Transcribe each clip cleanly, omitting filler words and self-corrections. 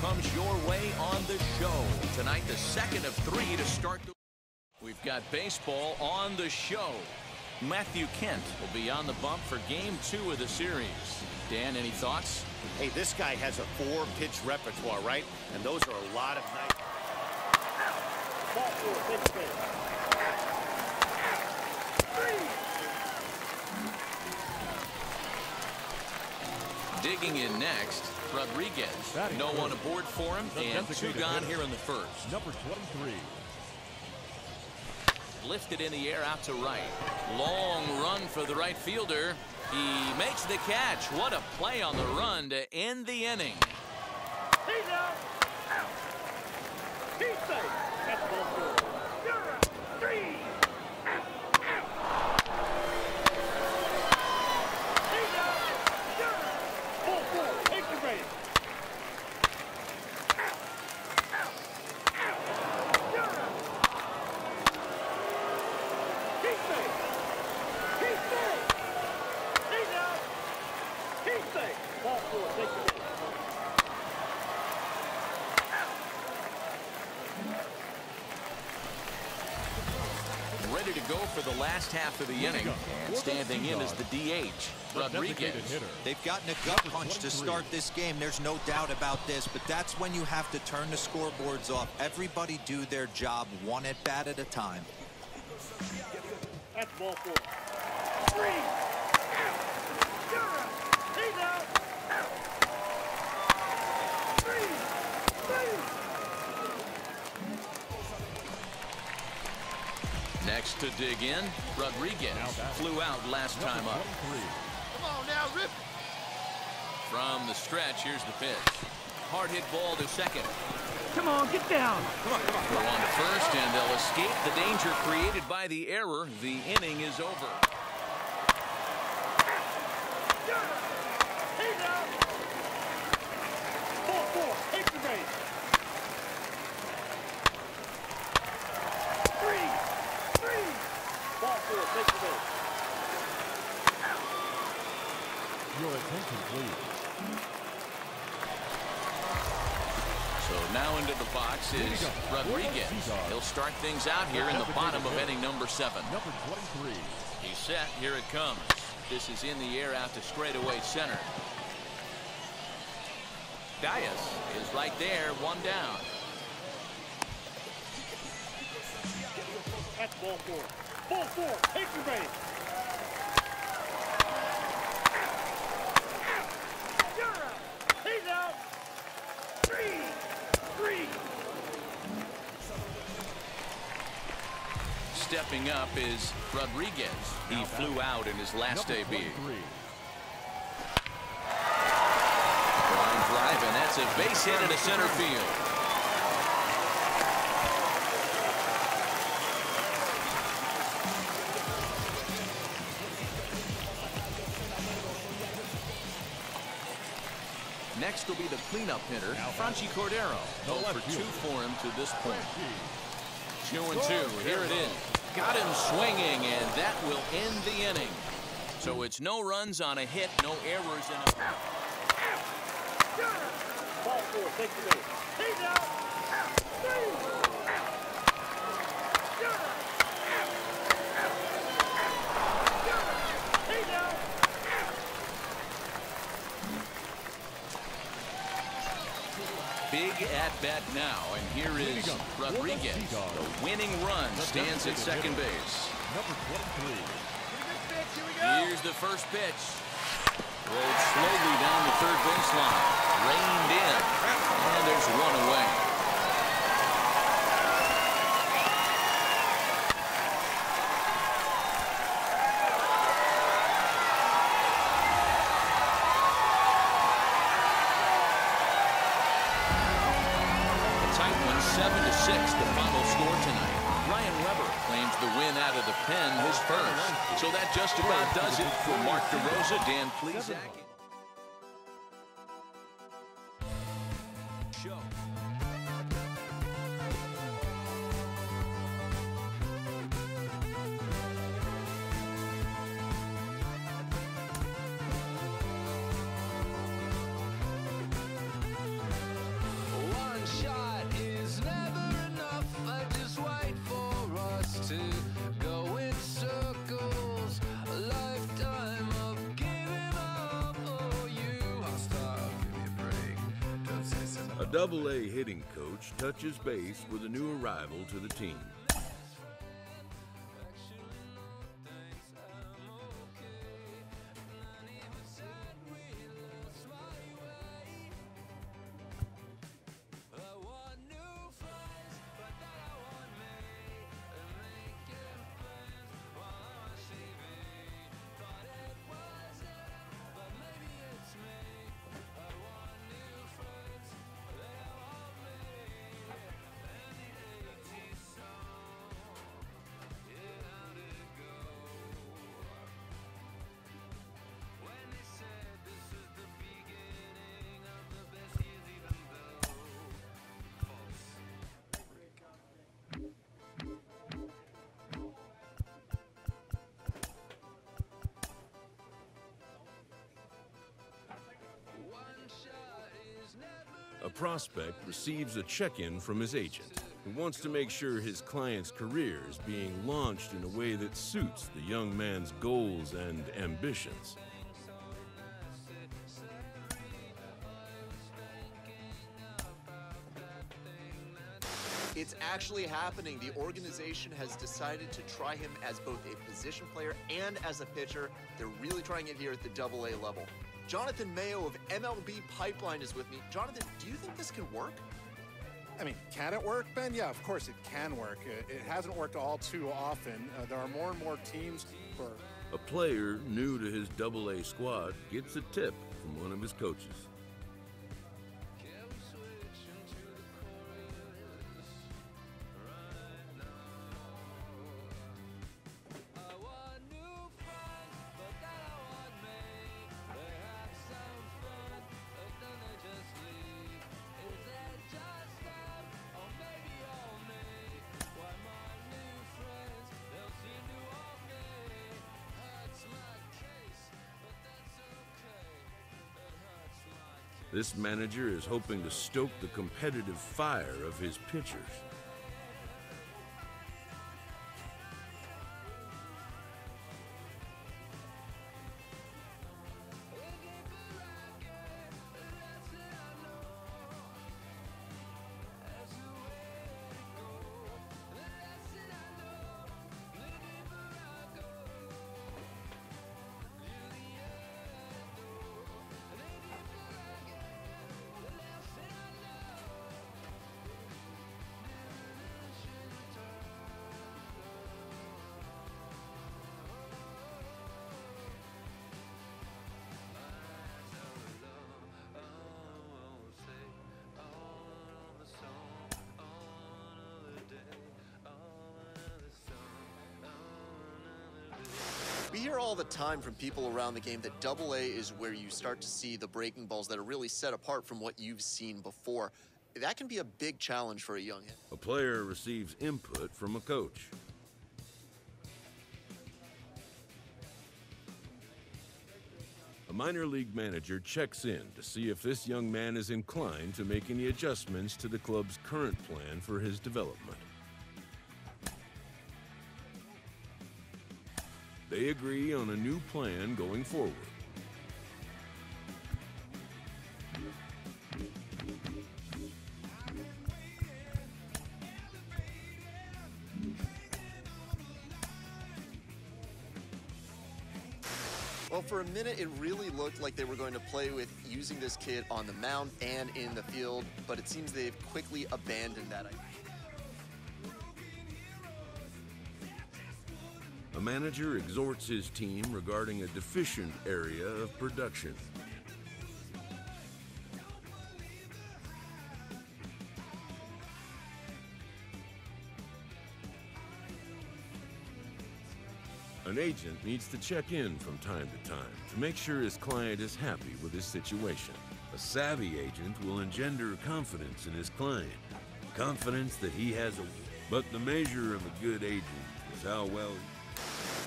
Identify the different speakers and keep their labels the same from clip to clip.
Speaker 1: comes your way on the show. Tonight, the second of 3 to start the... We've got baseball on the show. Matthew Kent will be on the bump for Game 2 of the series. Dan, any thoughts?
Speaker 2: Hey, this guy has a 4-pitch repertoire, right? And those are a lot of nice...
Speaker 1: Digging in next, Rodriguez. No one aboard for him, and 2 gone here in the first.
Speaker 3: Number 23.
Speaker 1: Lifted in the air out to right. Long run for the right fielder. He makes the catch. What a play on the run to end the inning.
Speaker 4: He's out. He's safe. That's ball 4. You're out. 3. He's out. You're out. Ball 4. Take the base. You're out. He's safe. He's safe. He's out. He's safe. Ball 4. Take the base.
Speaker 1: Ready to go for the last half of the inning. And standing in is the DH, Rodriguez.
Speaker 5: They've gotten a gut punch to start this game. There's no doubt about this, but that's when you have to turn the scoreboards off. Everybody do their job one at bat at a time.
Speaker 4: That's ball 4. 3. You're out. He's out. 3.
Speaker 1: Next to dig in, Rodriguez flew out last time up.
Speaker 4: Come on now, rip.
Speaker 1: From the stretch, here's the pitch. Hard hit ball to second.
Speaker 4: Come on, get down.
Speaker 1: Throw on to first, and they'll escape the danger created by the error. The inning is over.
Speaker 4: He's out. Ball 4. Take the base. 3. Ball 4. Take the base.
Speaker 3: Your attention, please.
Speaker 1: So now into the box is Rodriguez. He'll start things out here in the bottom of inning number 7.
Speaker 3: Number 23.
Speaker 1: He's set. Here it comes. This is in the air out to straightaway center. Dias is right there, 1 down.
Speaker 4: That's ball 4. Ball 4. Take the base. You're out. He's out. 3.
Speaker 1: Stepping up is Rodriguez. He flew out in his last debut. Line drive, and that's a base hit into center field. Next will be the cleanup hitter, Franchi Cordero. 0 for 2 for him to this point. 2-2. Here it is. Got him swinging, and that will end the inning. So it's no runs on a hit, no errors in a...
Speaker 4: Ball 4. Take the base. He's out. 3. He's out.
Speaker 1: Big at-bat now, and here is Rodriguez. The winning run stands at second base.
Speaker 3: Number 23.
Speaker 1: Here's the first pitch. Rolled slowly down the third baseline. Reined in, and there's 1 away. Tight one, 7-6, the final score tonight. Ryan Weber claims the win out of the pen, his first. So that just about does it for Mark DeRosa, Dan Plesac. Show.
Speaker 6: A Double-A hitting coach touches base with a new arrival to the team. A prospect receives a check-in from his agent, who wants to make sure his client's career is being launched in a way that suits the young man's goals and ambitions.
Speaker 7: It's actually happening. The organization has decided to try him as both a position player and as a pitcher. They're really trying it here at the Double-A level. Jonathan Mayo of MLB Pipeline is with me. Jonathan, do you think this can work?
Speaker 8: I mean, can it work, Ben? Yeah, of course it can work. It hasn't worked all too often. There are more and more teams for...
Speaker 6: A player new to his Double-A squad gets a tip from one of his coaches. This manager is hoping to stoke the competitive fire of his pitchers.
Speaker 7: We hear all the time from people around the game that Double-A is where you start to see the breaking balls that are really set apart from what you've seen before. That can be a big challenge for a young hitter.
Speaker 6: A player receives input from a coach. A minor league manager checks in to see if this young man is inclined to make any adjustments to the club's current plan for his development. They agree on a new plan going forward.
Speaker 7: Well, for a minute, it really looked like they were going to play with using this kid on the mound and in the field, but it seems they've quickly abandoned that idea.
Speaker 6: A manager exhorts his team regarding a deficient area of production. An agent needs to check in from time to time to make sure his client is happy with his situation. A savvy agent will engender confidence in his client, confidence that he has a... But the measure of a good agent is how well...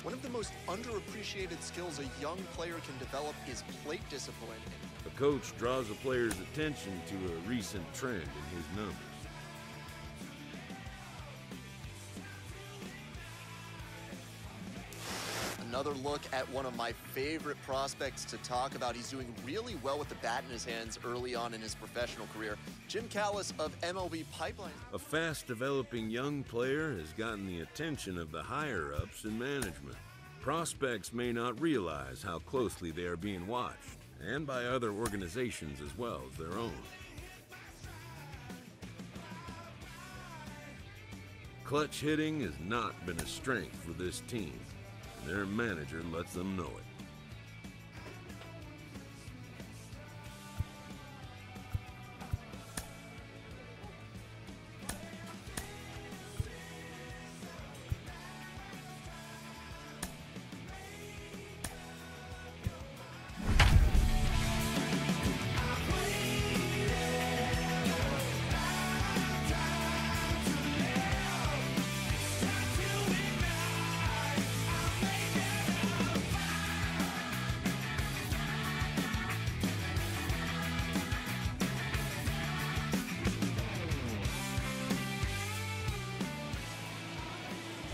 Speaker 7: One of the most underappreciated skills a young player can develop is plate discipline.
Speaker 6: A coach draws a player's attention to a recent trend in his numbers.
Speaker 7: another look at one of my favorite prospects to talk about. He's doing really well with the bat in his hands early on in his professional career. Jim Callis of MLB Pipeline.
Speaker 6: A fast-developing young player has gotten the attention of the higher-ups in management. Prospects may not realize how closely they are being watched, and by other organizations as well as their own. Clutch hitting has not been a strength for this team. Their manager lets them know it.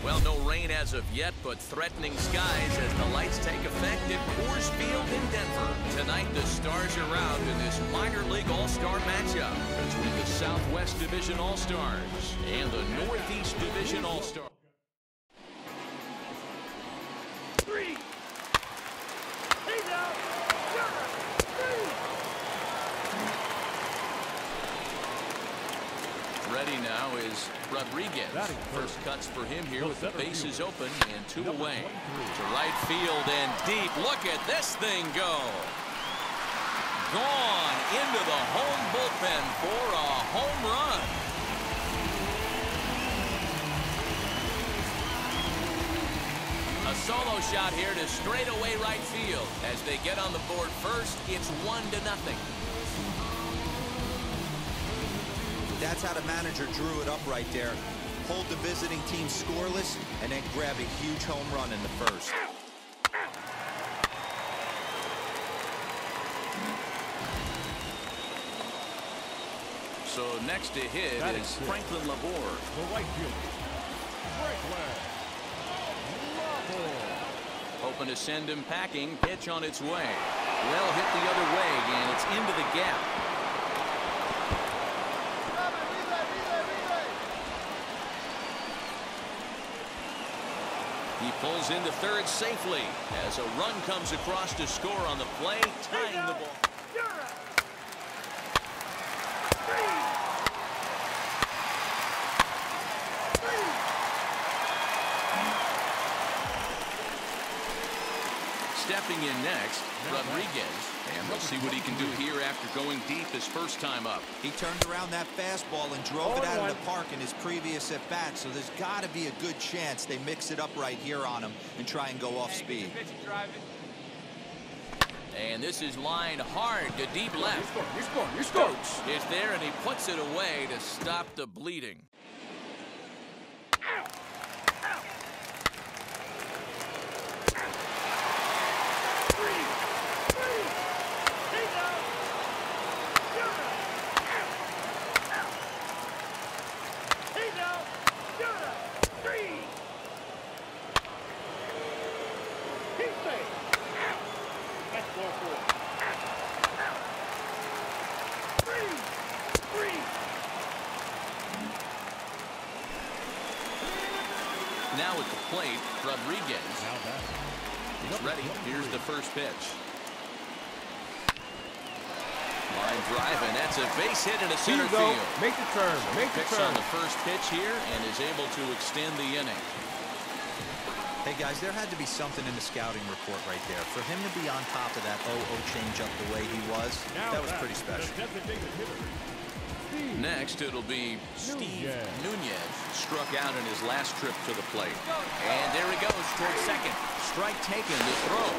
Speaker 1: Well, no rain as of yet, but threatening skies as the lights take effect at Coors Field in Denver. Tonight, the stars are out in this minor league all-star matchup between the Southwest Division All-Stars and the Northeast Division All-Stars.
Speaker 4: Three. He's out.
Speaker 1: Ready now is Rodriguez. First cuts for him here with the bases open and 2 away. To right field and deep. Look at this thing go. Gone into the home bullpen for a home run. A solo shot here to straightaway right field. As they get on the board first, it's 1-0.
Speaker 5: That's how the manager drew it up right there. Hold the visiting team scoreless and then grab a huge home run in the first.
Speaker 1: So next to hit is Franklin Labor.
Speaker 3: The right fielder, Franklin Labor.
Speaker 1: Hoping to send him packing. Pitch on its way. Well hit the other way, and it's into the gap. He pulls into third safely as a run comes across to score on the play, tying the ball. Stepping in next, Rodriguez, and we'll see what he can do here after going deep his first time up.
Speaker 5: He turned around that fastball and drove it out of the park in his previous at-bat, so there's got to be a good chance they mix it up right here on him and try and go off speed.
Speaker 1: And this is lined hard to deep left.
Speaker 3: Stokes
Speaker 1: is there, and he puts it away to stop the bleeding. Now at the plate, Rodriguez. He's ready. Here's the first pitch. Line drive, and that's a base hit into center field.
Speaker 3: Make the turn.
Speaker 1: So
Speaker 3: Make the
Speaker 1: picks
Speaker 3: turn.
Speaker 1: on the first pitch here and is able to extend the inning.
Speaker 5: Hey, guys, there had to be something in the scouting report right there. For him to be on top of that 0-0 changeup the way he was, that was pretty special.
Speaker 1: Next, it'll be Steve Nunez, struck out in his last trip to the plate. And there he goes towards second. Strike taken to throw.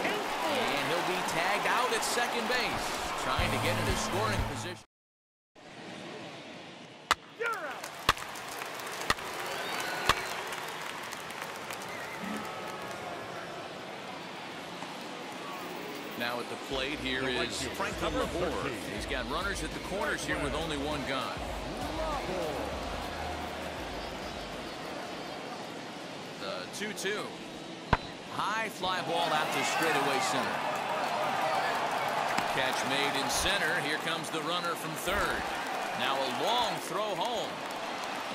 Speaker 1: And he'll be tagged out at second base, trying to get into scoring position. Now at the plate here is Franklin Labor. He's got runners at the corners here with only one gone. 2-2. high fly ball out to straightaway center. Catch made in center. Here comes the runner from third. Now a long throw home.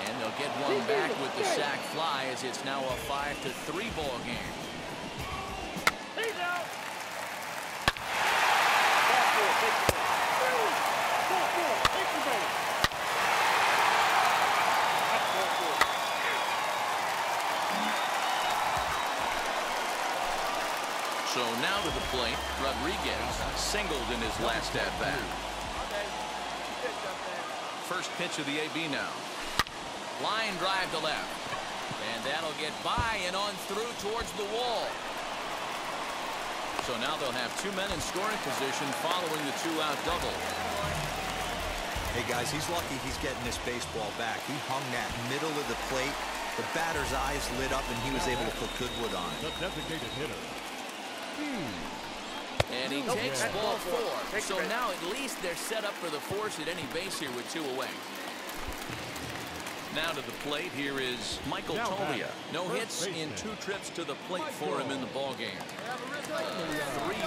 Speaker 1: And they'll get one back with the sac fly as it's now a 5-3 ball game.
Speaker 4: He's out.
Speaker 1: So now to the plate, Rodriguez singled in his last at-bat. First pitch of the AB now. Line drive to left. And that'll get by and on through towards the wall. So now they'll have two men in scoring position following the two-out double.
Speaker 5: Hey, guys, he's lucky he's getting this baseball back. He hung that middle of the plate. The batter's eyes lit up, and he was able to put good wood on it.
Speaker 3: The designated hitter.
Speaker 1: And he takes ball four. So now at least they're set up for the force at any base here with two away. Now to the plate, here is Michael Tolia. No hits in 2 trips to the plate for him in the ballgame. 3-1.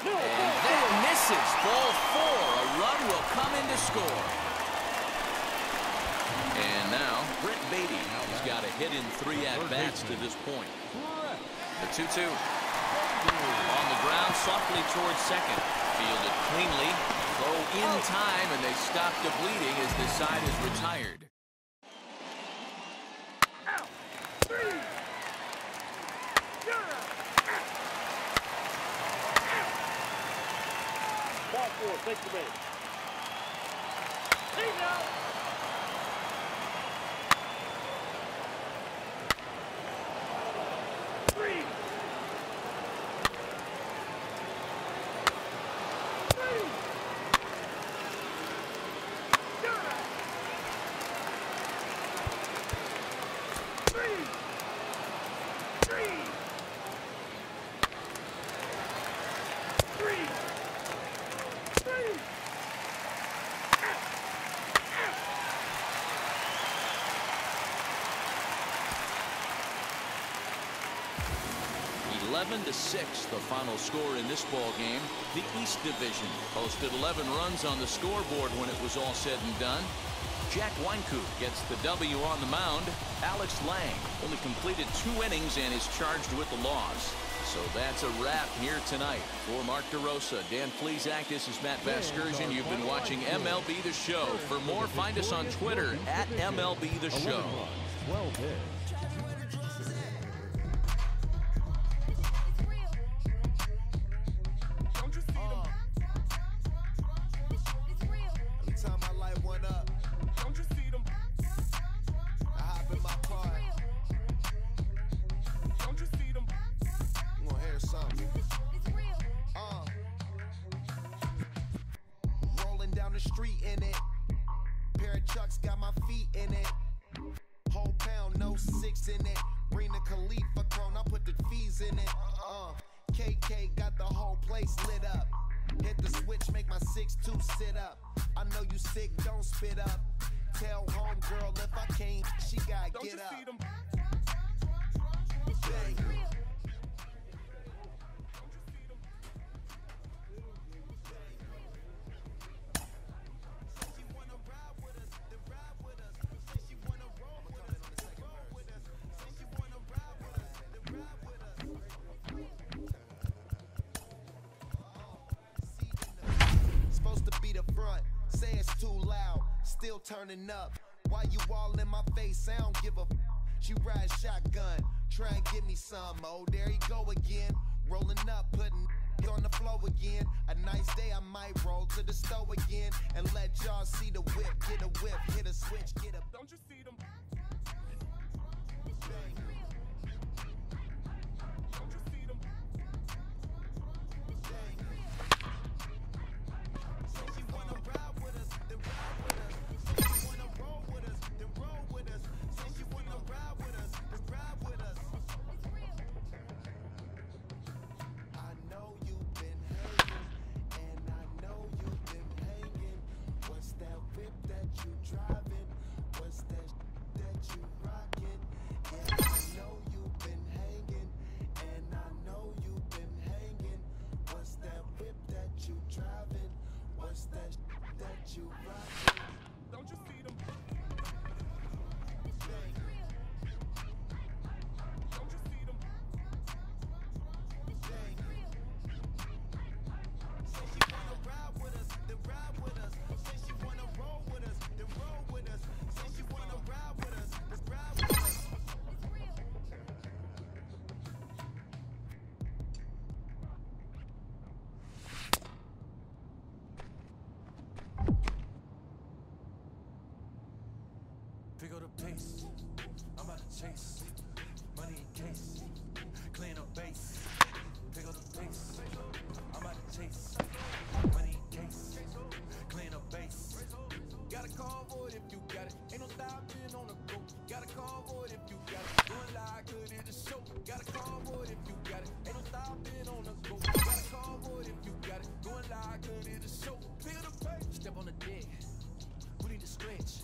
Speaker 1: And that misses. Ball 4. A run will come in to score. And now Brett Beatty has got a hit in 3 at-bats to this point. The 2-2. On the ground, softly towards second. Fielded cleanly. Throw in time, and they stop the bleeding as the side is retired.
Speaker 4: Ball 4, take the base. He's out.
Speaker 1: To 6, the final score in this ball game. The East Division posted 11 runs on the scoreboard when it was all said and done. Jack Weinkoop gets the W on the mound. Alex Lang only completed 2 innings and is charged with the loss. So that's a wrap here tonight. For Mark DeRosa, Dan Plesac, this is Matt Vasgersian. You've been watching MLB The Show. For more, find us on Twitter at MLB The Show.
Speaker 3: 12 hits.
Speaker 9: Still turning up. Why you all in my face? I don't give a f. She ride shotgun. Try and give me some. Oh, there you go again. Rolling up, putting on the floor again. A nice day, I might roll to the stove again and let y'all see the whip. Get a whip, hit a switch, get a. Don't you see them? What's that whip that you driving? What's that
Speaker 4: Don't you see them? Don't you see them?
Speaker 9: Say she wanna ride with us, then ride with us. Say she wanna roll with us, then roll with us. Say she wanna ride with us, then ride with us.
Speaker 10: Pick up the pace, I'm about to chase. Money in case, clean up base. Pick up the pace, I'm about to chase. Money in case, clean up base.
Speaker 9: Got a convoy if you got it. Ain't no stopping on the go. Got a convoy if you got it. Doing live, good in the show. Got a convoy if you got it. Ain't no stopping on the go. Got a convoy if you got it. Doing live, good in the show. Feel the pain. Step on the deck. We need to stretch.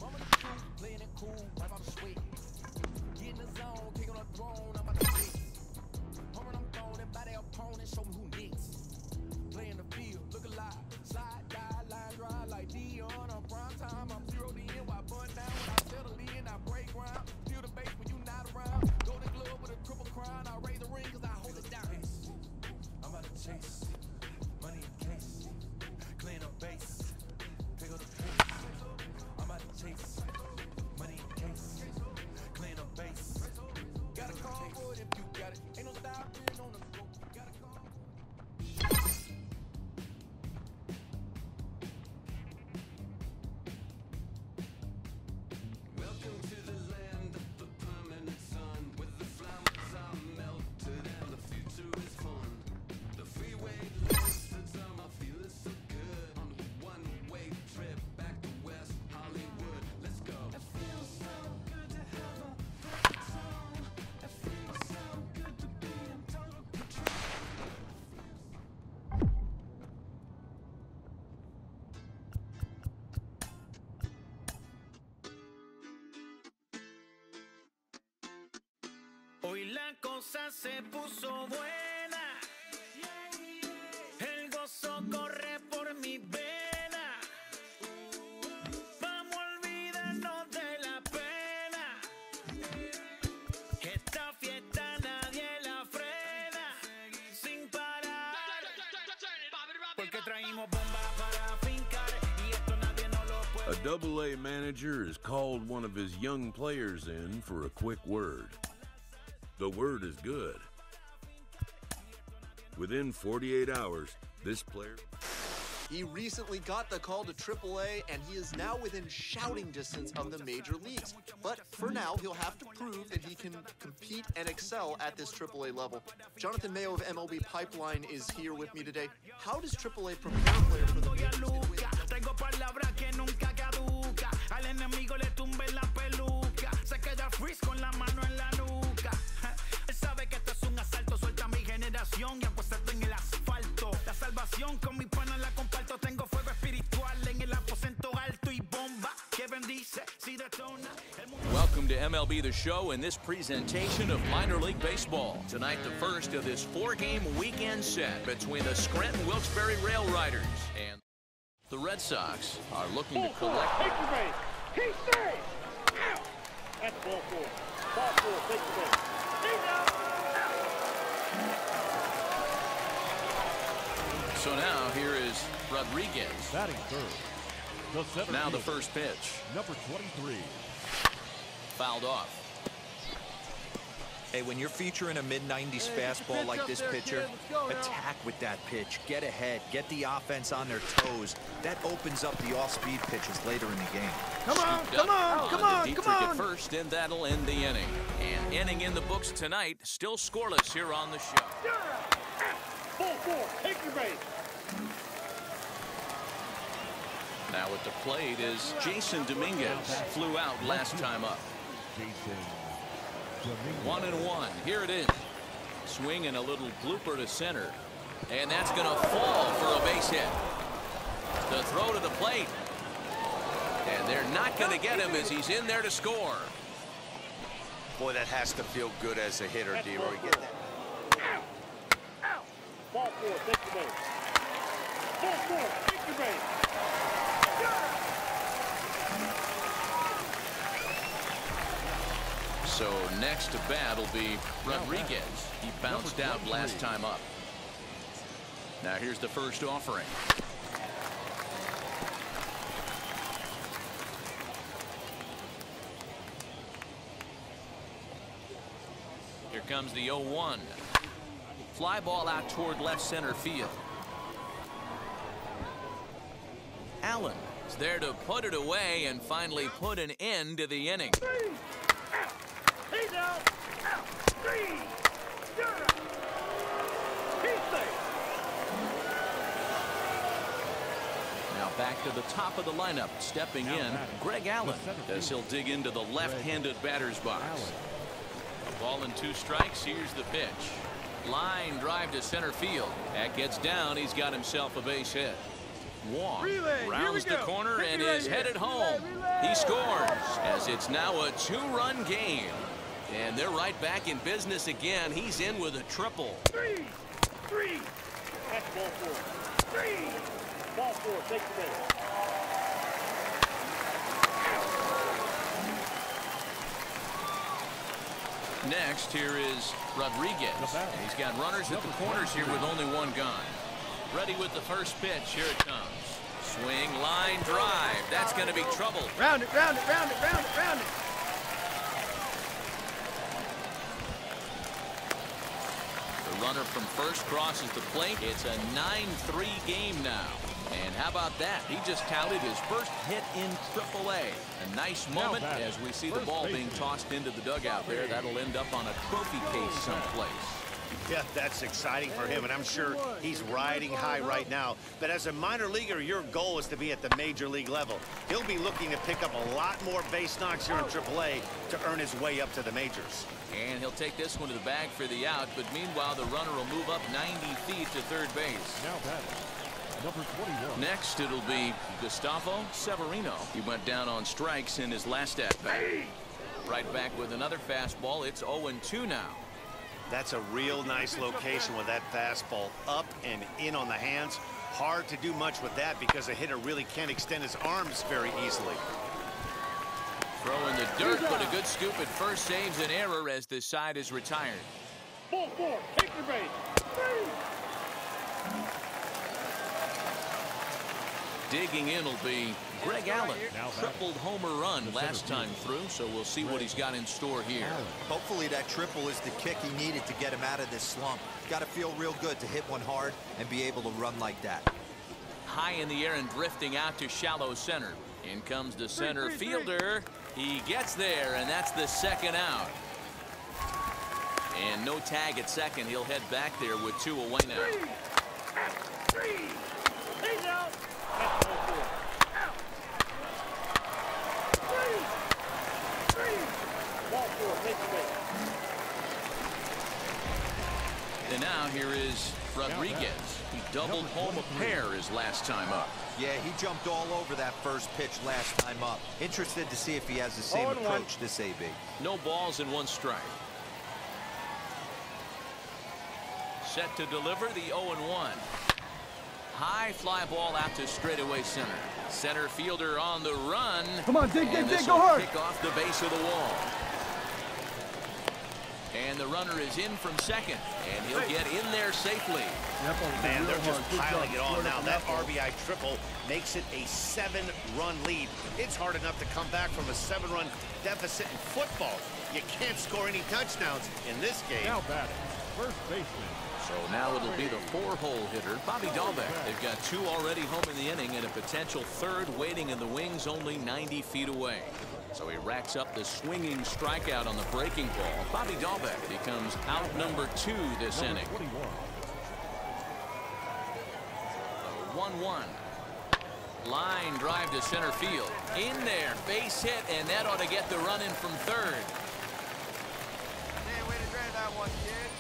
Speaker 9: Mama the truth, playing it cool, wipe out the sweat. Get in the zone, kick on the throne, I'm about to hit. Home run, I'm throwing it by their opponent, show me who next. Play in the field, look alive. Slide, die, line drive like Dion on prime time. I'm 0'd in, while bun down when I settle in, I break ground. Feel the bass when you not around. Golden glove with a triple crown, I raise the ring cause I hold it down.
Speaker 10: I'm about to chase. Money in case, clean up base. Pick up the pace. I'm about to chase. Money in case, clean up base.
Speaker 9: Got a convoy if you got it. Ain't no stopping on the go. Got a convoy.
Speaker 10: Welcome to the land of the permanent sun, where the flowers are melted and the future is fun. The freeway lights the time I feel it so good on a one-way trip back to West Hollywood. Let's go. It feels so good to have a perfect song. It feels so good to be in total control.
Speaker 4: Hoy la cosa se puso buena. El gozo corre por mi vena. Vamos a olvidarnos de la pena. Esta fiesta nadie la frena. Sin parar. Porque traímos bomba para fincar. Y esto nadie no lo puede.
Speaker 6: A Double-A manager has called one of his young players in for a quick word. The word is good. Within 48 hours, this player...
Speaker 7: He recently got the call to AAA, and he is now within shouting distance of the major leagues. But for now, he'll have to prove that he can compete and excel at this AAA level. Jonathan Mayo of MLB Pipeline is here with me today. How does AAA prepare a player for the majors?
Speaker 4: Tengo palabras que nunca caduca. Al enemigo le tumbe la peluca. Se queda freeze con la mano en la nuca. Él sabe que esto es un asalto. Suelta mi generación y apuéstate en el asfalto. La salvación con mi pana la comparto. Tengo fuego espiritual en el aposento alto y bomba que bendice si detona.
Speaker 1: Welcome to MLB The Show and this presentation of minor league baseball. Tonight, the first of this 4-game weekend set between the Scranton Wilkes-Barre Rail Riders and the Red Sox are looking to collect.
Speaker 4: Take your base. He's safe. Out. That's ball four. Ball four. Take your base. He's out.
Speaker 1: So now here is Rodriguez.
Speaker 3: Batting third. The center
Speaker 1: Now the
Speaker 3: fielder,
Speaker 1: first pitch.
Speaker 3: number 23.
Speaker 1: Fouled off.
Speaker 5: Hey, when you're featuring a mid-90s fastball like this pitcher, attack with that pitch. Get ahead. Get the offense on their toes. That opens up the off-speed pitches later in the game.
Speaker 1: Come on, Dietrich at first, and that'll end the inning. An inning in the books tonight, still scoreless here on the show.
Speaker 4: Ball four. Take your base.
Speaker 1: Now at the plate is Jason Dominguez. Flew out last time up.
Speaker 3: Jason
Speaker 1: 1-1. Here it is. Swing and a little blooper to center. And that's going to fall for a base hit. The throw to the plate. And they're not going to get him as he's in there to score.
Speaker 2: Boy, that has to feel good as a hitter, D-Roy. Get that.
Speaker 4: Ball four. Take your base. Ball four. Take your base.
Speaker 1: So next to bat will be Rodriguez. He bounced out last time up. Now here's the first offering. Here comes the 0-1. Fly ball out toward left center field. Allen is there to put it away and finally put an end to the inning.
Speaker 4: He's out. Out. 3. He's safe.
Speaker 1: Now back to the top of the lineup. Stepping in, Greg Allen, as he'll dig into the left-handed batter's box. A ball and 2 strikes. Here's the pitch. Line drive to center field. That gets down. He's got himself a base hit. Wong rounds the corner and is headed home. He scores as it's now a 2-run game. And they're right back in business again. He's in with a triple.
Speaker 4: 3. That's ball 4. 3. Ball 4. Take the base.
Speaker 1: Next, here is Rodriguez. And he's got runners at the corners here with only 1 gone. Ready with the first pitch. Here it comes. Swing, line, drive. That's going to be trouble.
Speaker 4: Round it, round it, round it, round it, round it.
Speaker 1: The runner from first crosses the plate. It's a 9-3 game now. And how about that? He just touted his first hit in AAA. A nice moment as we see the ball being tossed into the dugout there. That'll end up on a trophy case someplace.
Speaker 2: Yeah, that's exciting for him, and I'm sure he's riding high right now. But as a minor leaguer, your goal is to be at the major league level. He'll be looking to pick up a lot more base knocks here in AAA to earn his way up to the majors.
Speaker 1: And he'll take this one to the bag for the out, but meanwhile, the runner will move up 90 feet to third base.
Speaker 3: Now batting, number 21.
Speaker 1: Next, it'll be Gustavo Severino. He went down on strikes in his last at-bat. Right back with another fastball. It's 0-2 now.
Speaker 2: That's a real nice location with that fastball up and in on the hands. Hard to do much with that because a hitter really can't extend his arms very easily.
Speaker 1: Throw in the dirt, but a good scoop at first saves an error as the side is retired.
Speaker 4: Ball 4. Take your base.
Speaker 1: 3. Digging in will be Greg Allen. Tripled homer run last time through, so we'll see what he's got in store here.
Speaker 5: Hopefully that triple is the kick he needed to get him out of this slump. Got to feel real good to hit one hard and be able to run like that.
Speaker 1: High in the air and drifting out to shallow center. In comes the center fielder. He gets there, and that's the second out. And no tag at second. He'll head back there with 2 away now.
Speaker 4: 3. He's out. That's ball 4. Out. 3. Ball 4. Take the base.
Speaker 1: And now here is Rodriguez. He doubled home a pair his last time up.
Speaker 5: Yeah, he jumped all over that first pitch last time up. Interested to see if he has the same approach this AB.
Speaker 1: No balls and 1 strike. Set to deliver the 0-1. High fly ball out to straightaway center. Center fielder on the run.
Speaker 4: Come on, dig,
Speaker 1: go hard. Kick off the base of the wall. And the runner is in from second, and he'll get in there safely.
Speaker 2: Man, they're just piling it on now. That RBI triple makes it a 7-run lead. It's hard enough to come back from a 7-run deficit in football. You can't score any touchdowns in this game.
Speaker 3: Now batting, first baseman.
Speaker 1: So now it'll be the 4-hole hitter, Bobby Dahlbeck. They've got 2 already home in the inning and a potential 3rd waiting in the wings only 90 feet away. So he racks up the swinging strikeout on the breaking ball. Bobby Dahlbeck becomes out number 2 this inning. 1-1. Line drive to center field. In there, base hit, and that ought to get the run in from third.
Speaker 10: Hey, way to grab that one, kid.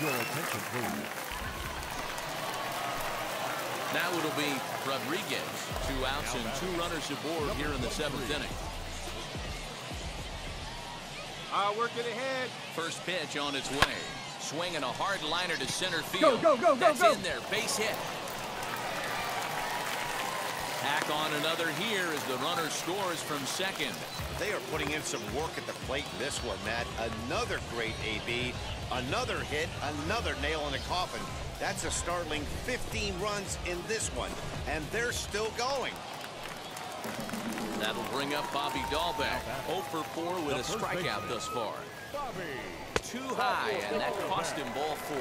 Speaker 3: Your attention, please.
Speaker 1: Now it'll be Rodriguez. 2 outs and 2 runners aboard here in the 7th inning.
Speaker 10: Work it ahead.
Speaker 1: First pitch on its way. swing and a hard liner to center field. That's in there, base hit. Tack on another here as the runner scores from second.
Speaker 2: They are putting in some work at the plate in this one, Matt. Another great AB, another hit, another nail in the coffin. That's a startling 15 runs in this one, and they're still going.
Speaker 1: That'll bring up Bobby Dahlbeck, 0 for 4 with a strikeout thus far. Too high, and that cost him ball 4.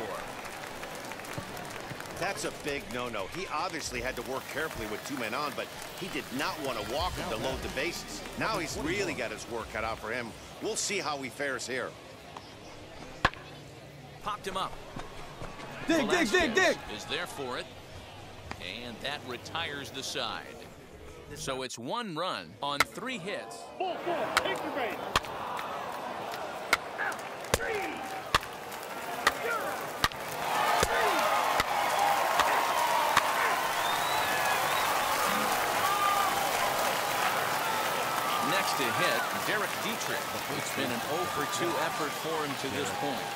Speaker 2: That's a big no-no. He obviously had to work carefully with 2 men on, but he did not want to walk him to load the bases. Now he's really got his work cut out for him. We'll see how he fares here.
Speaker 1: Popped him up.
Speaker 11: Dig.
Speaker 1: Is there for it, and that retires the side. So it's 1 run on 3 hits.
Speaker 12: Ball 4, take your base. 3, 0.
Speaker 1: Next to hit, Derek Dietrich. It's been an 0 for 2 effort for him to this point.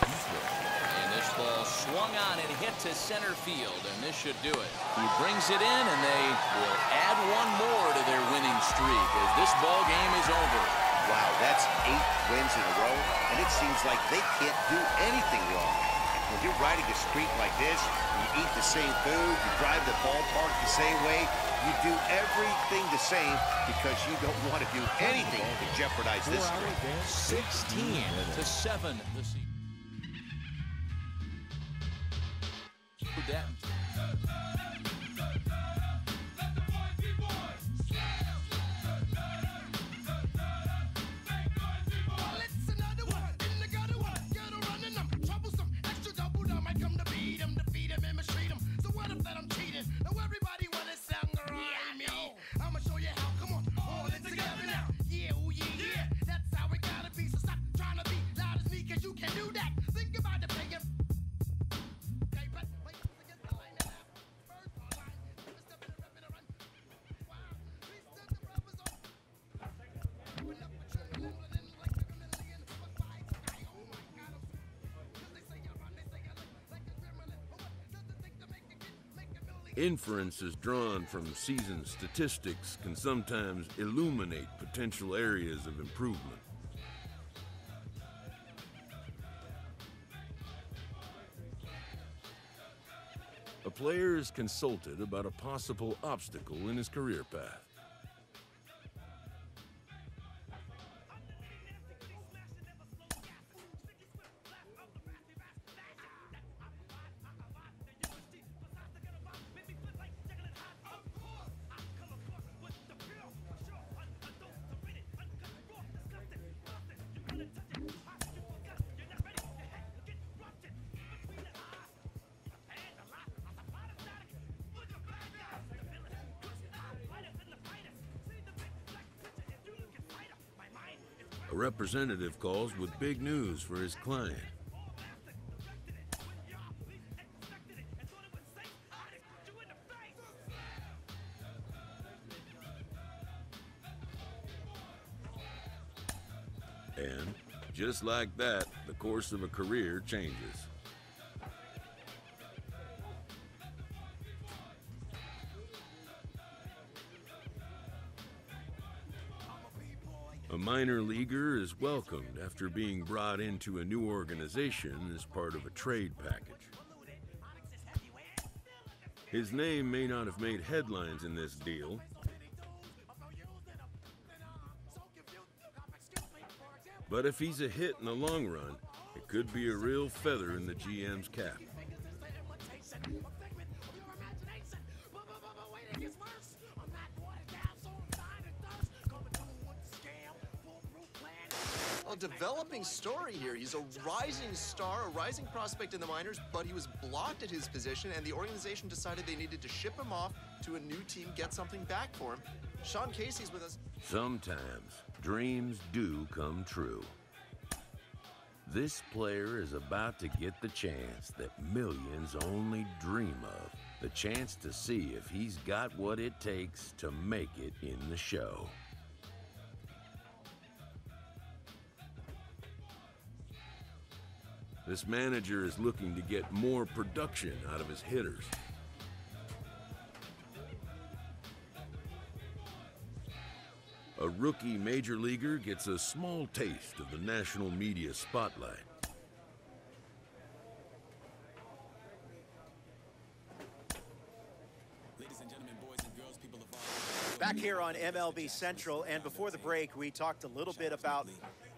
Speaker 1: And this ball swung on and hit to center field, and this should do it. He brings it in, and they will add 1 more to their winning streak as this ball game is over.
Speaker 2: Wow, that's 8 wins in a row, and it seems like they can't do anything wrong. When you're riding a streak like this, you eat the same food, you drive the ballpark the same way, you do everything the same because you don't want to do anything to jeopardize this streak.
Speaker 1: 16-7 this season. That.
Speaker 6: Inferences drawn from season statistics can sometimes illuminate potential areas of improvement. A player is consulted about a possible obstacle in his career path. A representative calls with big news for his client. And just like that, the course of a career changes. A minor leaguer is welcomed after being brought into a new organization as part of a trade package. His name may not have made headlines in this deal, but if he's a hit in the long run, it could be a real feather in the GM's cap.
Speaker 7: A developing story here. He's a rising star, a rising prospect in the minors, but he was blocked at his position, and the organization decided they needed to ship him off to a new team, get something back for him. Sean Casey's with us.
Speaker 6: Sometimes dreams do come true. This player is about to get the chance that millions only dream of. The chance to see if he's got what it takes to make it in the show. This manager is looking to get more production out of his hitters. A rookie major leaguer gets a small taste of the national media spotlight.
Speaker 11: Back here on MLB Central, and before the break, we talked a little bit about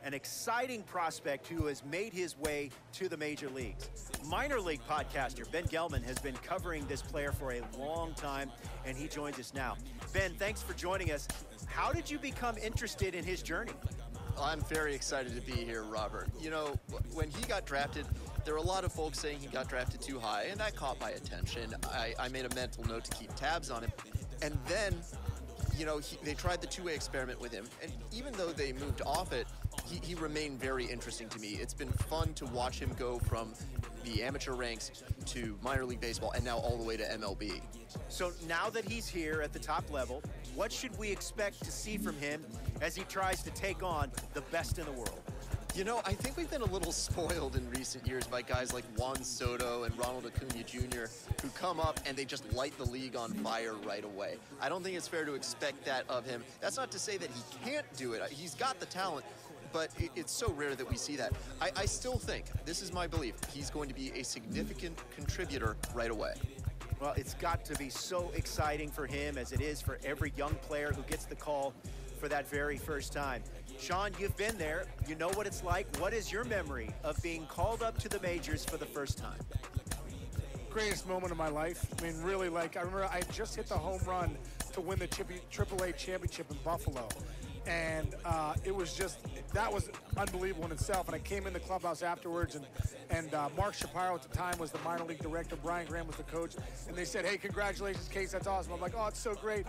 Speaker 11: an exciting prospect who has made his way to the major leagues. Minor league podcaster Ben Gelman has been covering this player for a long time, and he joins us now. Ben, thanks for joining us. How did you become interested in his journey?
Speaker 7: I'm very excited to be here, Robert. You know, when he got drafted, there were a lot of folks saying he got drafted too high, and that caught my attention. I made a mental note to keep tabs on him. And then, you know, they tried the two-way experiment with him, and even though they moved off it, he remained very interesting to me. It's been fun to watch him go from the amateur ranks to minor league baseball and now all the way to MLB.
Speaker 11: So now that he's here at the top level, what should we expect to see from him as he tries to take on the best in the world?
Speaker 7: You know, I think we've been a little spoiled in recent years by guys like Juan Soto and Ronald Acuna Jr. who come up and they just light the league on fire right away. I don't think it's fair to expect that of him. That's not to say that he can't do it. He's got the talent, but it's so rare that we see that. I still think, this is my belief, he's going to be a significant contributor right away.
Speaker 11: Well, it's got to be so exciting for him as it is for every young player who gets the call for that very first time. Sean, you've been there. You know what it's like. What is your memory of being called up to the majors for the first time?
Speaker 13: Greatest moment of my life. I mean, really, like, I remember I just hit the home run to win the AAA championship in Buffalo. And it was just, that was unbelievable in itself. And I came in the clubhouse afterwards, and Mark Shapiro at the time was the minor league director. Brian Graham was the coach. And they said, hey, congratulations, Case, that's awesome. I'm like, oh, it's so great.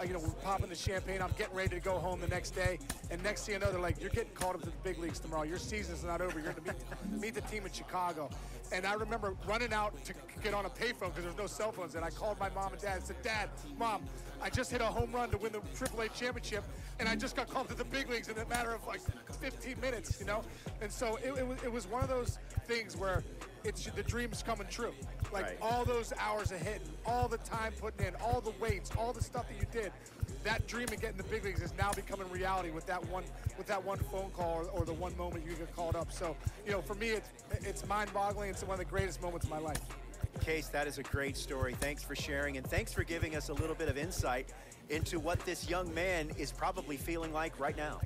Speaker 13: You know, we're popping the champagne. I'm getting ready to go home the next day. And next thing you know, they're like, you're getting called up to the big leagues tomorrow. Your season's not over. You're going to meet the team in Chicago. And I remember running out to get on a payphone because there's no cell phones. And I called my mom and dad and said, Dad, Mom, I just hit a home run to win the AAA championship, and I just got called to the big leagues in a matter of like 15 minutes, you know? And so it was one of those things where it's the dream's coming true. Like right. All those hours of hitting, all the time putting in, all the weights, all the stuff that you did, that dream of getting the big leagues is now becoming reality with that one phone call or the one moment you get called up. So, you know, for me, it's mind-boggling. It's one of the greatest moments of my life.
Speaker 11: Case, that is a great story. Thanks for sharing, and thanks for giving us a little bit of insight into what this young man is probably feeling like right now.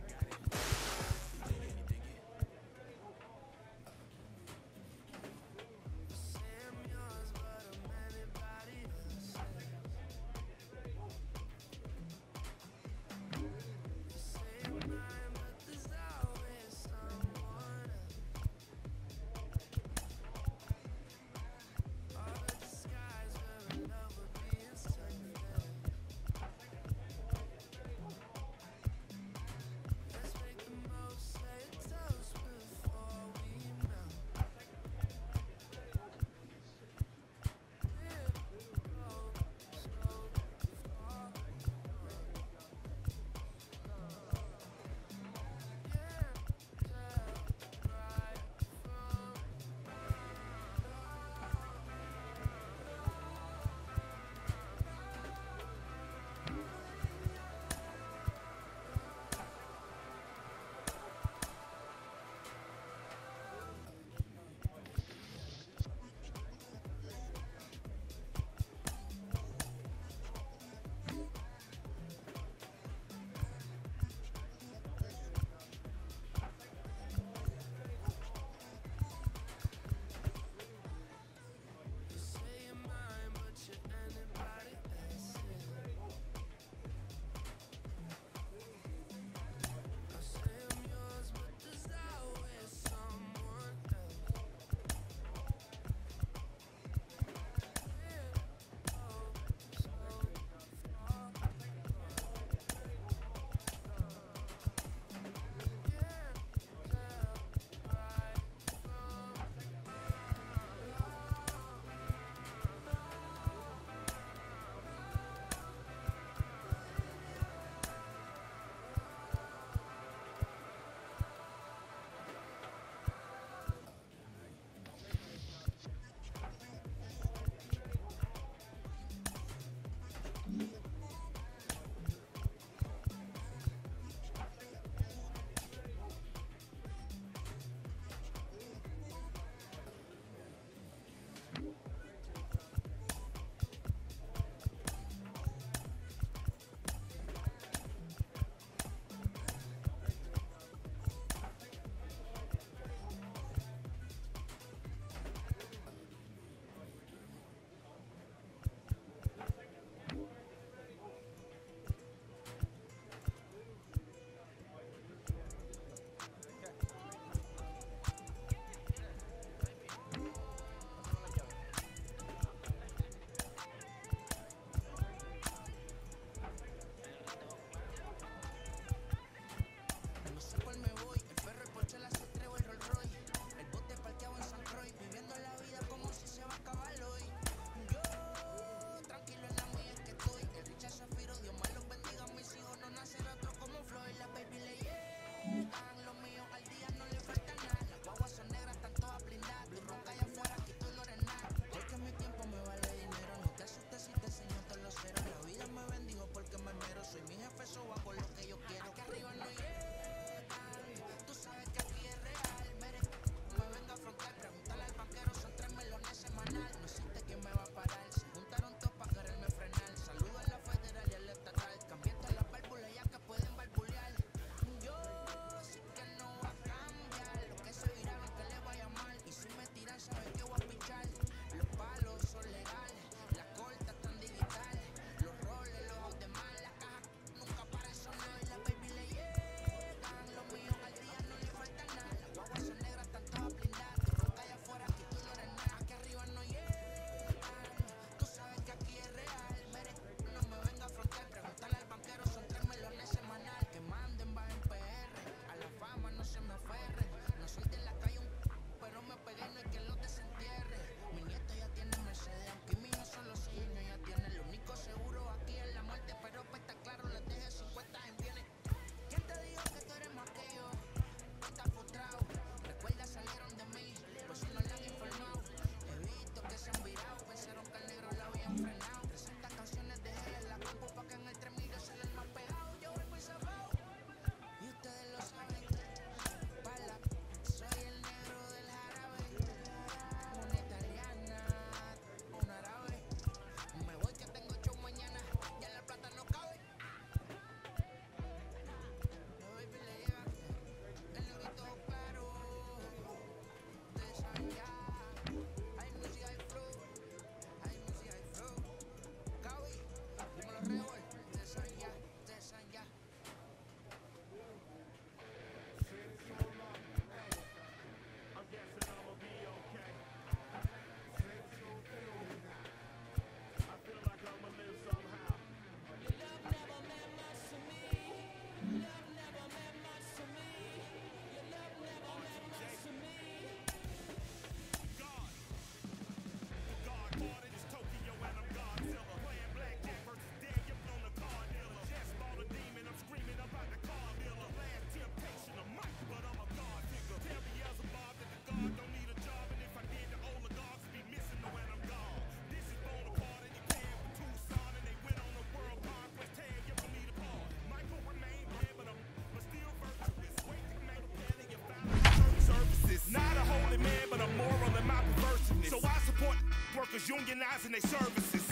Speaker 14: workers unionizing their services.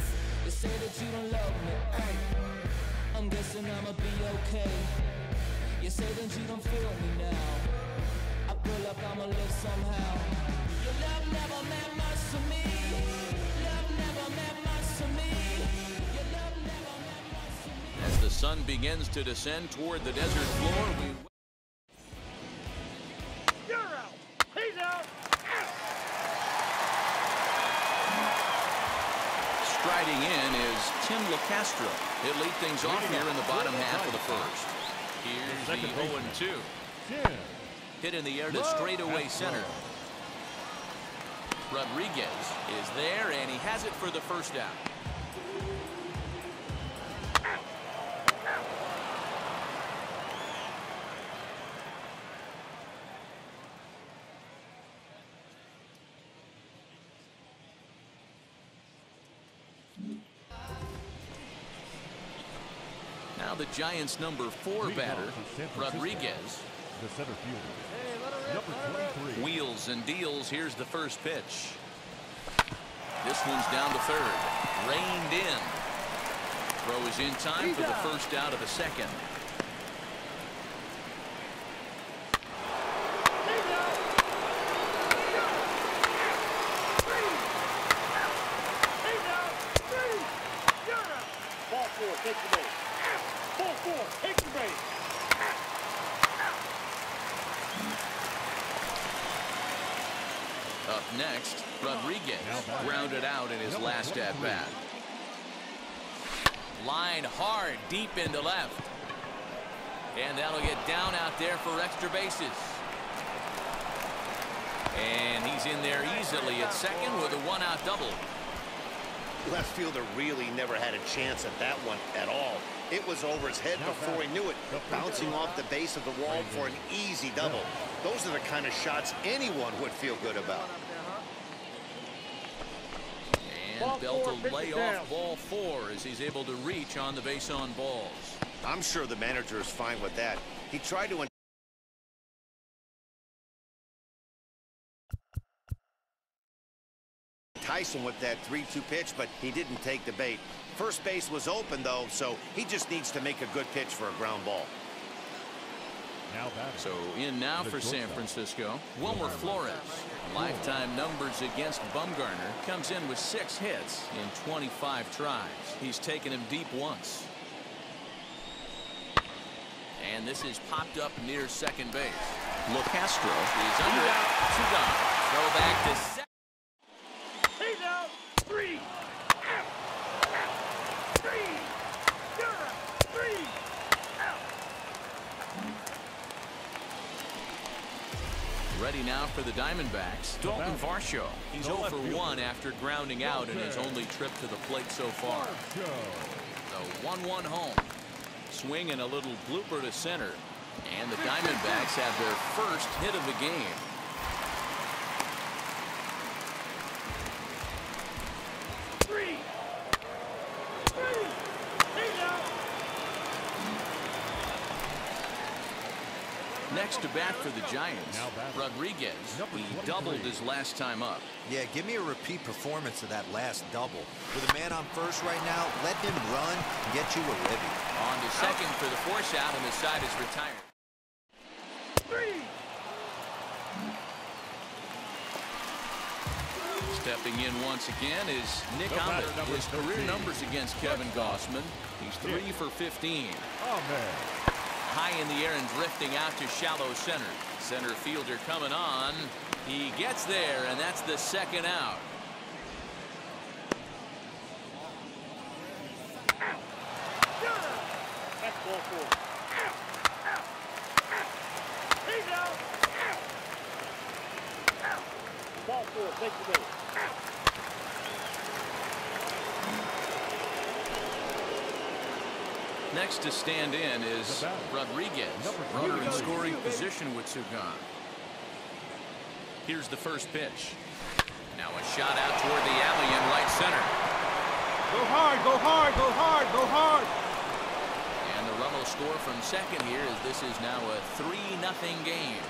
Speaker 10: You say that you don't love me, ay. I'm guessing I'ma be okay. You say that you don't feel me now. I feel like I'ma live somehow. Your love never meant much to me. Love never meant much to me. Your love never meant much to me.
Speaker 1: As the sun begins to descend toward the desert floor,
Speaker 12: You're out. He's out.
Speaker 1: striding in is Tim LeCastro. He'll lead things off here in the bottom half of the first. Here's the 0-2. Hit in the air to straightaway center. Rodriguez is there, and he has it for the first out. Now the Giants' number 4 batter, Rodriguez.
Speaker 3: The center fielder, number 23.
Speaker 1: Wheels and deals. Here's the first pitch. This one's down to third. Reined in. Throw is in time for the first out of the second.
Speaker 12: Ball 4, take the base. Ball 4, take the base.
Speaker 1: Up next, Rodriguez grounded out in his last at-bat. Line hard, deep into left. And that'll get down out there for extra bases. And he's in there easily at second with a one-out double.
Speaker 2: Left fielder really never had a chance at that one at all. It was over his head before he knew it, bouncing off the base of the wall for an easy double. Those are the kind of shots anyone would feel good about.
Speaker 1: And Belt will lay off ball 4 as he's able to reach on the base on balls.
Speaker 2: I'm sure the manager is fine with that. He tried to entice him with that 3-2 pitch, but he didn't take the bait. First base was open, though, so he just needs to make a good pitch for a ground ball.
Speaker 1: So in now for San Francisco, Wilmer Flores. Lifetime numbers against Bumgarner. Comes in with 6 hits in 25 tries. He's taken him deep once. And this is popped up near second base. LeCastro is under it. 2 gone. Throw back to second.
Speaker 12: He's out. 3 out. 3. You're out. 3 out.
Speaker 1: Ready now for the Diamondbacks. Dalton Varsho. He's 0 for 1 after grounding out in his only trip to the plate so far. The 1-1 home. Swing and a little blooper to center. And the Diamondbacks have their first hit of the game. Next to bat for the Giants, Rodriguez. He doubled his last time up.
Speaker 5: Yeah, give me a repeat performance of that last double. With a man on first right now, let him run and get you a ribby.
Speaker 1: On to second for the force out, and the side is retired.
Speaker 12: 3.
Speaker 1: Stepping in once again is Nick Ahmed. His career numbers against Kevin Gossman. He's 3 for 15.
Speaker 3: Oh, man.
Speaker 1: High in the air and drifting out to shallow center. Center fielder coming on. He gets there, and that's the second out.
Speaker 12: That's ball 4. He's out. Ball 4, take the base.
Speaker 1: Next to stand in is Rodriguez. Runner in scoring position with 2 gone. Here's the first pitch. Now a shot out toward the alley in right center.
Speaker 12: Go hard, go hard, go hard, go hard.
Speaker 1: And the run will score from second here as this is now a 3-0 game.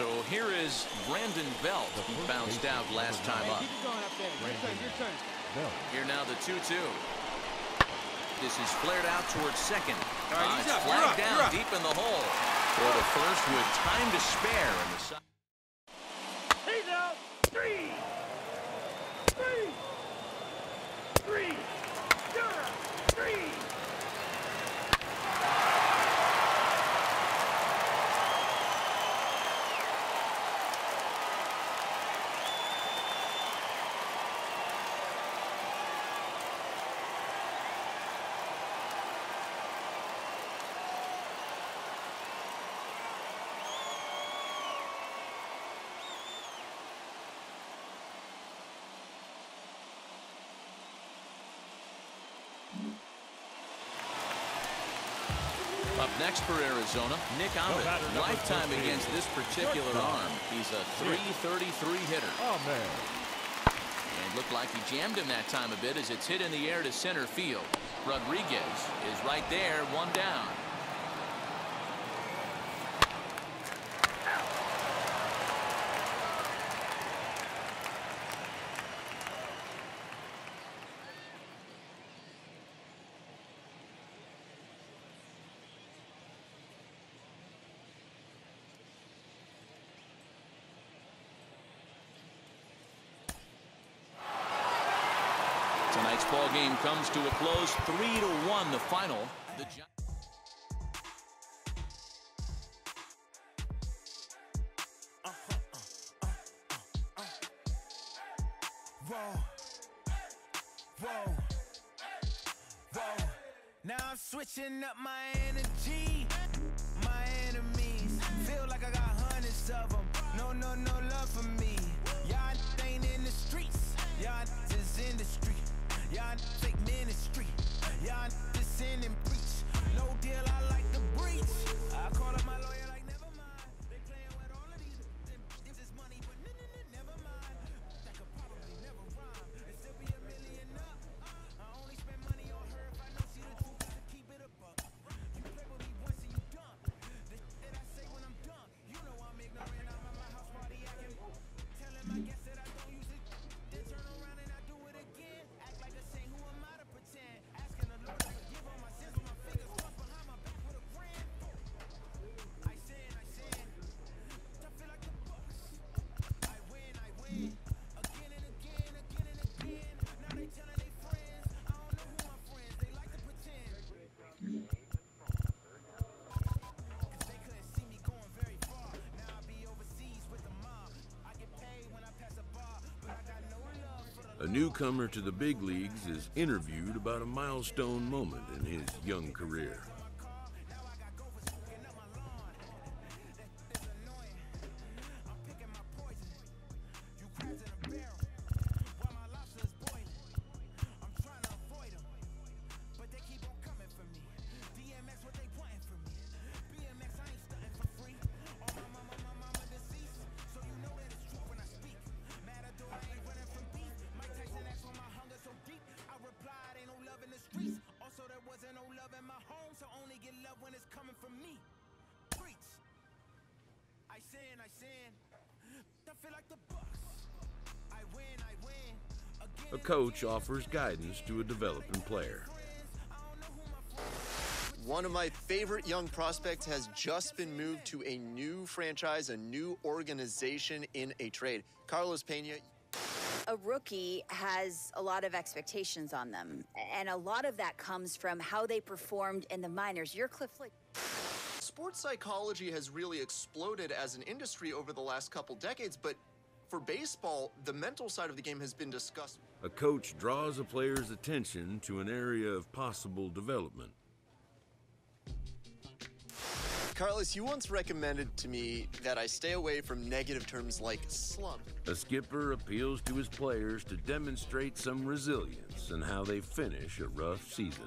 Speaker 1: So here is Brandon Belt, who bounced out last time up.
Speaker 12: Keep it going up there. Your turn.
Speaker 1: Here now the 2-2. This is flared out towards second.
Speaker 12: right,
Speaker 1: It's flagged down deep in the hole. For the first with time to spare in the side.
Speaker 12: He's out. 3. 3. 3.
Speaker 1: Up next for Arizona, Nick Ahmed. Lifetime against this particular arm. He's a .333 hitter.
Speaker 3: Oh, man.
Speaker 1: And looked like he jammed him that time a bit as it's hit in the air to center field. Rodriguez is right there, one down. Tonight's ball game comes to a close, 3-1 the final. The
Speaker 9: Whoa. Now I'm switching up my energy. My enemies feel like I got hundreds of them. No love for me. Y'all ain't in the streets. Y'all is in the street. Y'all fake ministry. Y'all just sin and preach. No deal, I like the breach. I call up my lawyer like never mind. They playing with all of these. This is money, but never mind. That could probably never rhyme. And still be $1 million up. I only spend money on her if I know she the truth. To keep it a buck. You play with me once and you done. The that I say when I'm done. You know I'm ignorant. I'm at my house party acting. Telling my guests that I don't use it. Then turn around and I do it again. Act like a saint, who am I to pretend? Asking the Lord to forgive all my sins with my fingers crossed behind my back with a grand. I sin. I feel like the Bucks. I win. Again and again. Now they telling their friends. I don't know who my friends. They like to pretend. Cause they couldn't see me going very far. Now I be overseas with the mob. I get paid when I pass a bar, but I got no love for the
Speaker 6: A newcomer to the big leagues is interviewed about a milestone moment in his young career.
Speaker 9: Also, there wasn't no love in my home, so only get love when it's coming from me. Preach. I sin. I feel like the Bucks. I win. Again,
Speaker 6: A coach offers guidance to a developing player.
Speaker 7: One of my favorite young prospects has just been moved to a new franchise, a new organization in a trade. Carlos Pena.
Speaker 15: A rookie has a lot of expectations on them, and a lot of that comes from how they performed in the minors. You're Cliff Lee.
Speaker 7: Sports psychology has really exploded as an industry over the last couple decades, but for baseball, the mental side of the game has been discussed.
Speaker 6: A coach draws a player's attention to an area of possible development.
Speaker 7: Carlos, you once recommended to me that I stay away from negative terms like slump.
Speaker 6: A skipper appeals to his players to demonstrate some resilience in how they finish a rough season.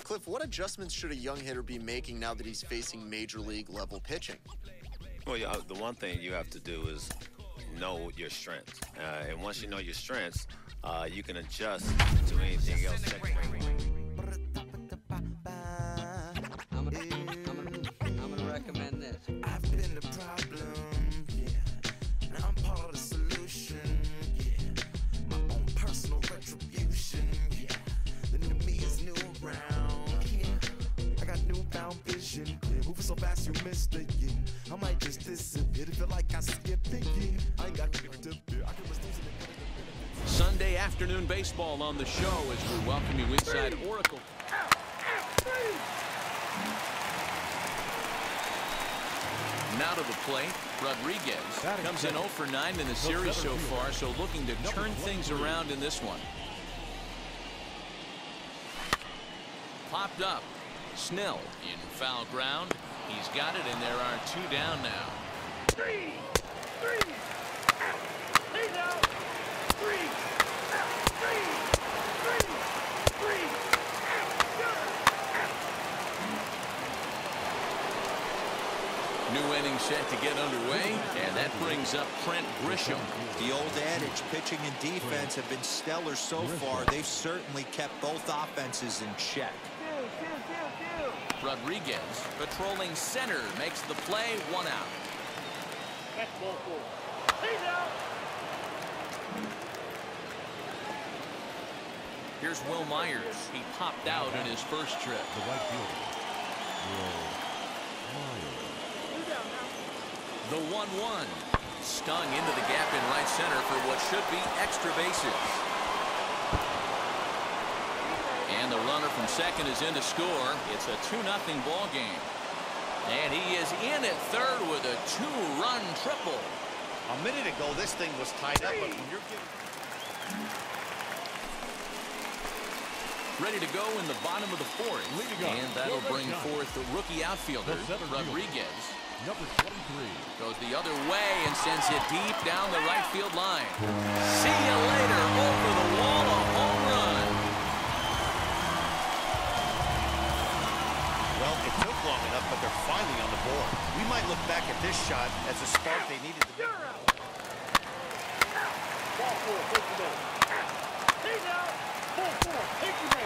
Speaker 7: Cliff, what adjustments should a young hitter be making now that he's facing major league level pitching?
Speaker 16: Well, the one thing you have to do is know your strengths. And once you know your strengths, you can adjust to anything else.
Speaker 17: I'm gonna recommend this.
Speaker 10: found vision clear. Moving so fast you missed the year. I might just disappear to feel like I skipped the year. I ain't got to fear. I can lose it.
Speaker 1: Sunday afternoon baseball on the show as we welcome you inside Oracle. Now to the plate, Rodriguez comes in 0 for 9 in the series so far, so looking to turn things around in this one. Popped up. Snell in foul ground. He's got it, and there are 2 down now.
Speaker 12: 3, 3, he's out. 3, 3, 3, 3.
Speaker 1: New inning set to get underway, and that brings up Trent Grisham.
Speaker 5: The old adage, pitching and defense have been stellar so far. They've certainly kept both offenses in check.
Speaker 1: Rodriguez patrolling center makes the play, 1 out.
Speaker 12: That's ball 4. He's out.
Speaker 1: Here's Will Myers. He popped out in his first trip.
Speaker 3: The right fielder, Will Myers.
Speaker 1: The 1-1 stung into the gap in right center for what should be extra bases. And the runner from second is in to score. It's a 2-0 ball game. And he is in at third with a 2-run triple.
Speaker 2: A minute ago, this thing was tied up, but when you're getting...
Speaker 1: Ready to go in the bottom of the 4th. And that'll bring forth the rookie outfielder, Rodriguez.
Speaker 3: Number 23.
Speaker 1: Goes the other way and sends it deep down the right field line. See you later. Over the wall, a home run.
Speaker 2: Well, it took long enough, but they're finally on the board. We might look back at this shot as a spark they needed to make.
Speaker 12: Ball 4, take the ball. He's out. Ball 4, take the ball.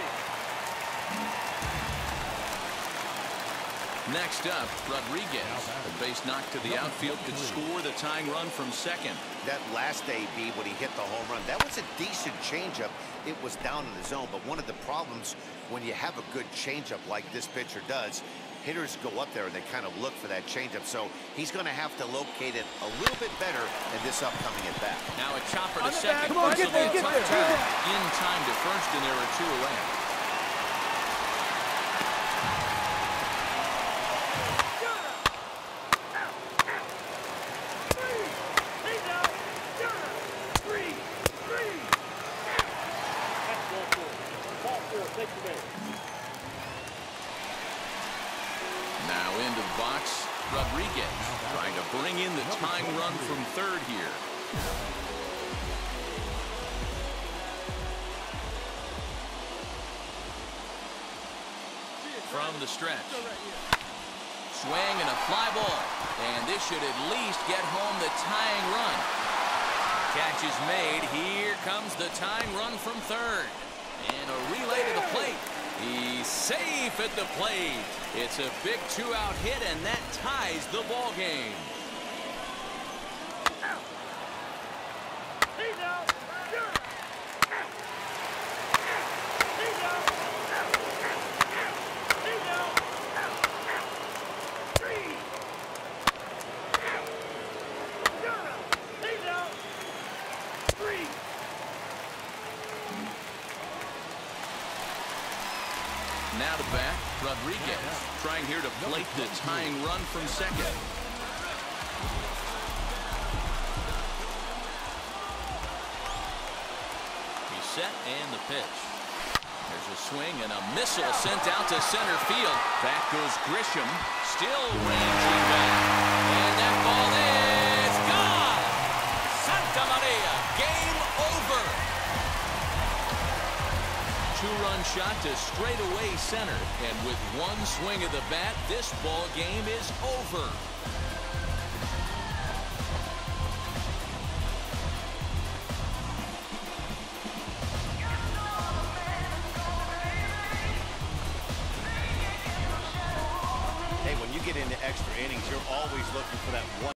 Speaker 1: Next up, Rodriguez. A base knock to the outfield could score the tying run from second.
Speaker 2: That last AB when he hit the home run, that was a decent changeup. It was down in the zone, but one of the problems when you have a good changeup like this pitcher does, hitters go up there and they kind of look for that changeup. So he's going to have to locate it a little bit better in this upcoming at bat.
Speaker 1: Now a chopper to second.
Speaker 13: Come on, get there, get there.
Speaker 1: In time to first, and there are 2 away. Now into the box, Rodriguez trying to bring in the tying run from third here. From the stretch. Swing and a fly ball. And this should at least get home the tying run. Catch is made. Here comes the tying run from third. And a relay to the plate. He's safe at the plate. It's a big 2-out hit, and that ties the ball game.
Speaker 12: He's out. He's out. He's out. 3. He's out. 3.
Speaker 1: Now to bat, Rodriguez trying here to plate the tying run from second. He's set and the pitch. There's a swing and a missile sent out to center field. Back goes Grisham, still ranging back. And that ball is gone. Santa Maria, game over. 2-run shot to straightaway center, and with 1 swing of the bat, this ball game is over.
Speaker 2: Hey, when you get into extra innings, you're always looking for that one.